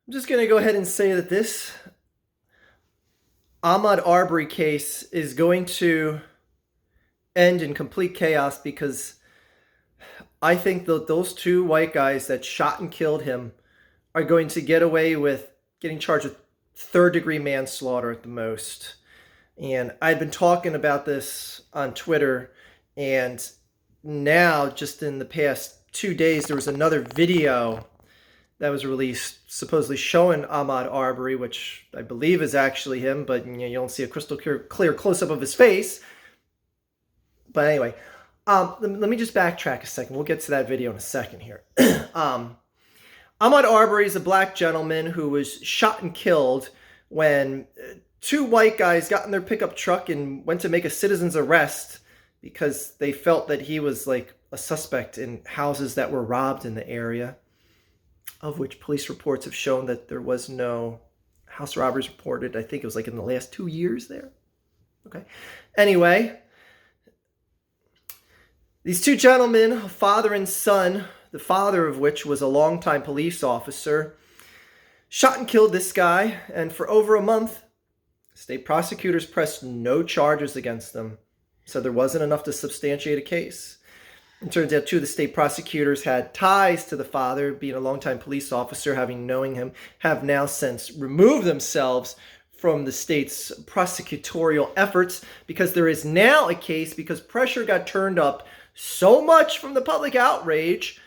I'm just going to go ahead and say that this Ahmaud Arbery case is going to end in complete chaos because I think that those two white guys that shot and killed him are going to get away with getting charged with third-degree manslaughter at the most. And I've been talking about this on Twitter, and now, just in the past 2 days, there was another video that was released supposedly showing Ahmaud Arbery, which I believe is actually him, but you don't see a crystal clear close-up of his face. But anyway, let me just backtrack a second. We'll get to that video in a second here. Ahmaud Arbery is a black gentleman who was shot and killed when two white guys got in their pickup truck and went to make a citizen's arrest because they felt that he was like a suspect in houses that were robbed in the area, of which police reports have shown that there was no house robberies reported. I think it was like in the last 2 years there. Okay. Anyway, these two gentlemen, a father and son, the father of which was a longtime police officer, shot and killed this guy, and for over a month, state prosecutors pressed no charges against them, so there wasn't enough to substantiate a case. It turns out two of the state prosecutors had ties to the father, being a longtime police officer, having known him, have now since removed themselves from the state's prosecutorial efforts because there is now a case because pressure got turned up so much from the public outrage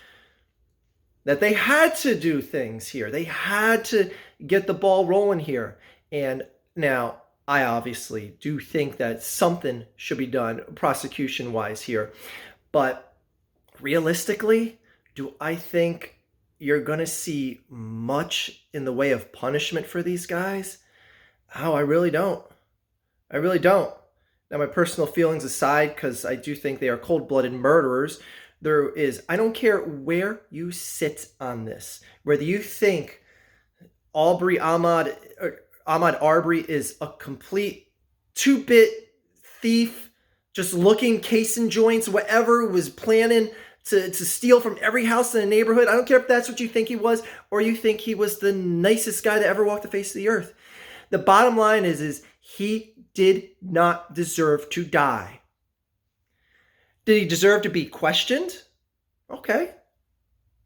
that they had to do things here. They had to get the ball rolling here. And now I obviously do think that something should be done prosecution-wise here. But realistically, do I think you're going to see much in the way of punishment for these guys? Oh, I really don't. I really don't. Now, my personal feelings aside, because I do think they are cold-blooded murderers, I don't care where you sit on this, whether you think Ahmaud Arbery is a complete two-bit thief, just looking casing joints, whatever, was planning to steal from every house in the neighborhood. I don't care if that's what you think he was, or you think he was the nicest guy that ever walked the face of the earth. The bottom line is he did not deserve to die. Did he deserve to be questioned? Okay.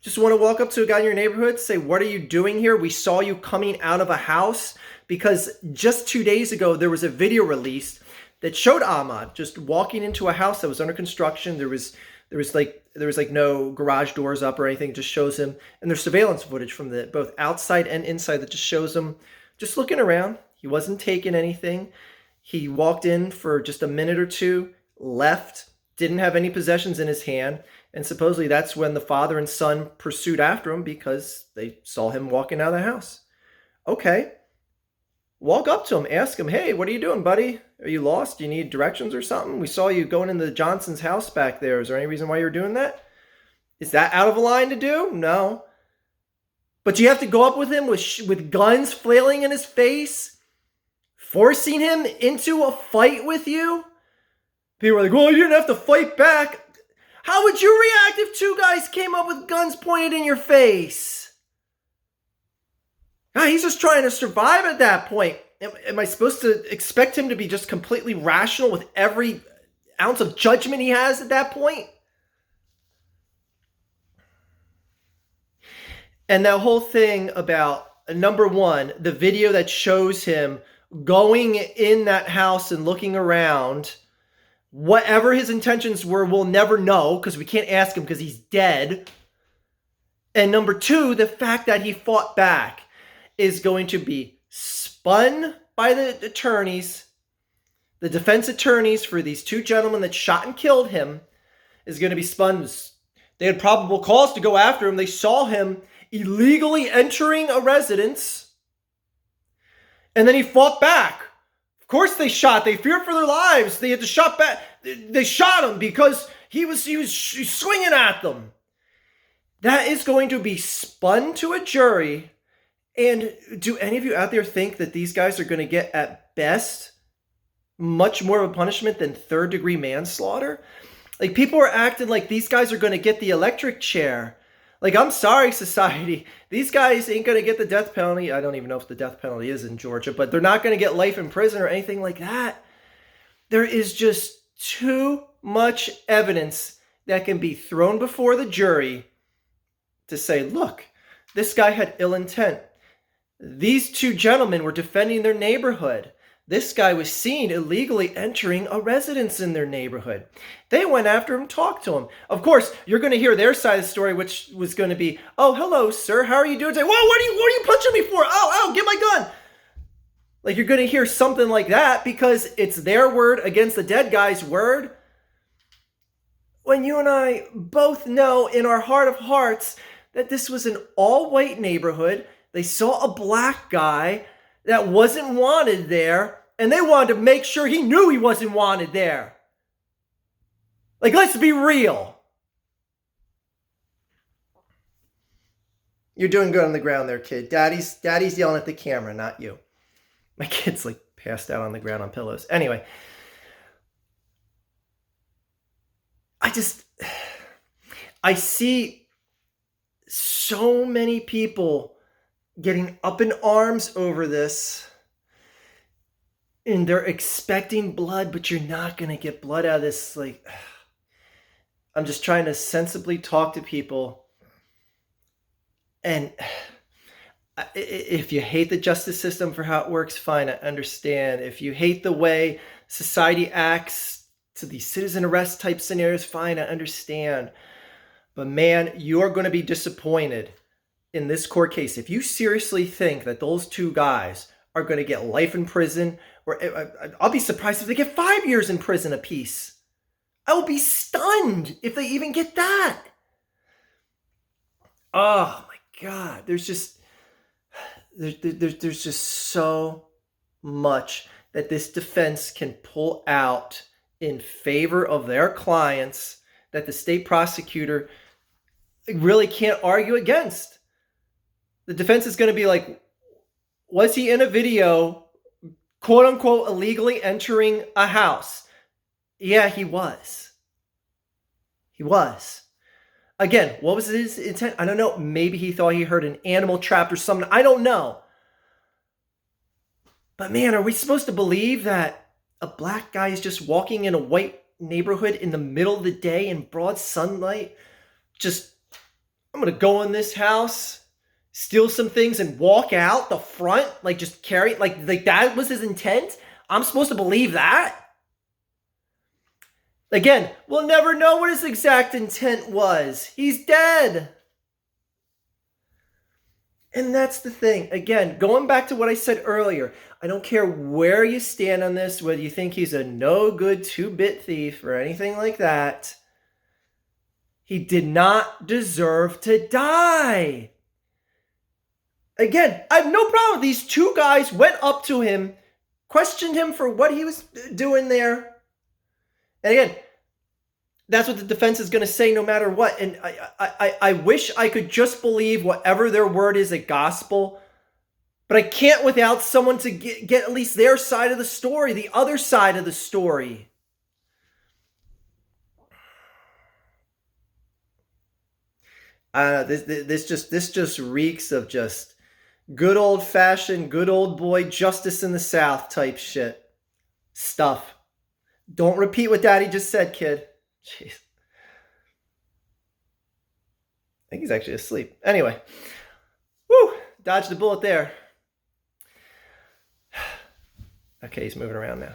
Just want to walk up to a guy in your neighborhood, say, what are you doing here? We saw you coming out of a house. Because just 2 days ago, there was a video released that showed Ahmaud just walking into a house that was under construction. There was no garage doors up or anything. It just shows him. And there's surveillance footage from both outside and inside that just shows him just looking around. He wasn't taking anything. He walked in for just a minute or two, left, didn't have any possessions in his hand, and supposedly that's when the father and son pursued after him because they saw him walking out of the house. Okay. Walk up to him, ask him, hey, what are you doing, buddy? Are you lost? Do you need directions or something? We saw you going into Johnson's house back there. Is there any reason why you're doing that? Is that out of line to do? No. But you have to go up with him with guns flailing in his face, forcing him into a fight with you? People are like, well, you didn't have to fight back. How would you react if two guys came up with guns pointed in your face? He's just trying to survive at that point. Am I supposed to expect him to be just completely rational with every ounce of judgment he has at that point? And that whole thing about, number one, the video that shows him going in that house and looking around, whatever his intentions were, we'll never know because we can't ask him because he's dead. And number two, the fact that he fought back is going to be spun by the attorneys, the defense attorneys for these two gentlemen that shot and killed him is going to be spun. They had probable cause to go after him. They saw him illegally entering a residence, and then he fought back. Of course they shot. They feared for their lives. They had to shot back. They shot him because he was swinging at them. That is going to be spun to a jury. And do any of you out there think that these guys are going to get, at best, much more of a punishment than third-degree manslaughter? Like, people are acting like these guys are going to get the electric chair. Like, I'm sorry, society. These guys ain't going to get the death penalty. I don't even know if the death penalty is in Georgia, but they're not going to get life in prison or anything like that. There is just too much evidence that can be thrown before the jury to say, look, this guy had ill intent. These two gentlemen were defending their neighborhood. This guy was seen illegally entering a residence in their neighborhood. They went after him, talked to him. Of course, you're going to hear their side of the story, which was going to be, oh, hello, sir. How are you doing today? Whoa, what are you punching me for? Oh, get my gun. Like, you're going to hear something like that because it's their word against the dead guy's word. When you and I both know in our heart of hearts that this was an all-white neighborhood. They saw a black guy that wasn't wanted there, and they wanted to make sure he knew he wasn't wanted there. Like, let's be real. You're doing good on the ground there, kid. Daddy's yelling at the camera, not you. My kid's like passed out on the ground on pillows. Anyway, I see so many people getting up in arms over this, and they're expecting blood, but you're not going to get blood out of this. Like, I'm just trying to sensibly talk to people. And if you hate the justice system for how it works, fine, I understand. If you hate the way society acts to these citizen arrest type scenarios, fine, I understand. But man, you're going to be disappointed in this court case. If you seriously think that those two guys are going to get life in prison, or I'll be surprised if they get 5 years in prison apiece. I will be stunned if they even get that. Oh my God. There's just so much that this defense can pull out in favor of their clients that the state prosecutor really can't argue against. The defense is going to be like, was he in a video, quote unquote, illegally entering a house? Yeah, he was. He was. Again, what was his intent? I don't know. Maybe he thought he heard an animal trapped or something. I don't know. But man, are we supposed to believe that a black guy is just walking in a white neighborhood in the middle of the day in broad sunlight? Just, I'm going to go in this house, steal some things, and walk out the front, like just carry, like that was his intent? I'm supposed to believe that? Again, we'll never know what his exact intent was. He's dead. And that's the thing. Again, going back to what I said earlier, I don't care where you stand on this, whether you think he's a no good 2-bit thief or anything like that. He did not deserve to die. Again, I have no problem. These two guys went up to him, questioned him for what he was doing there. And again, that's what the defense is going to say no matter what. And I wish I could just believe whatever their word is at gospel. But I can't without someone to get at least their side of the story, the other side of the story. This just reeks of just good old fashioned, good old boy justice in the South type shit stuff. Don't repeat what Daddy just said, kid. Jeez. I think he's actually asleep. Anyway. Woo! Dodged the bullet there. Okay, he's moving around now.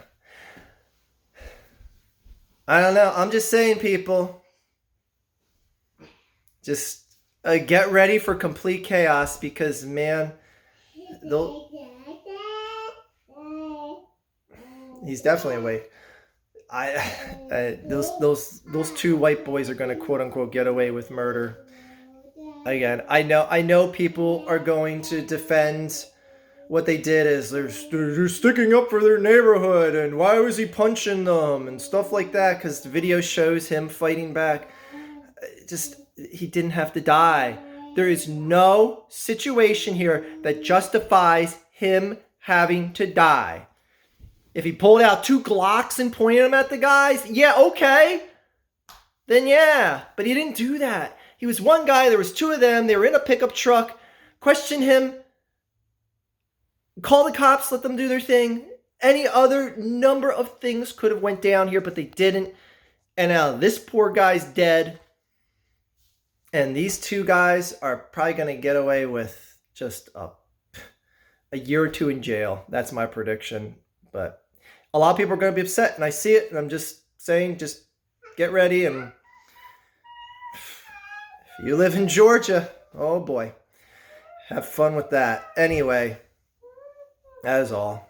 I don't know. I'm just saying, people. Just get ready for complete chaos because, man, he's definitely awake. Those two white boys are going to quote unquote get away with murder. Again, I know people are going to defend what they did is they're sticking up for their neighborhood and why was he punching them and stuff like that because the video shows him fighting back. Just, he didn't have to die. There is no situation here that justifies him having to die. If he pulled out 2 Glocks and pointed them at the guys, yeah, okay. Then yeah, but he didn't do that. He was one guy. There was two of them. They were in a pickup truck. Question him. Call the cops. Let them do their thing. Any other number of things could have went down here, but they didn't. And now this poor guy's dead. And these two guys are probably going to get away with just a year or two in jail. That's my prediction. But a lot of people are going to be upset, and I see it. And I'm just saying, just get ready. And if you live in Georgia, oh boy, have fun with that. Anyway, that is all.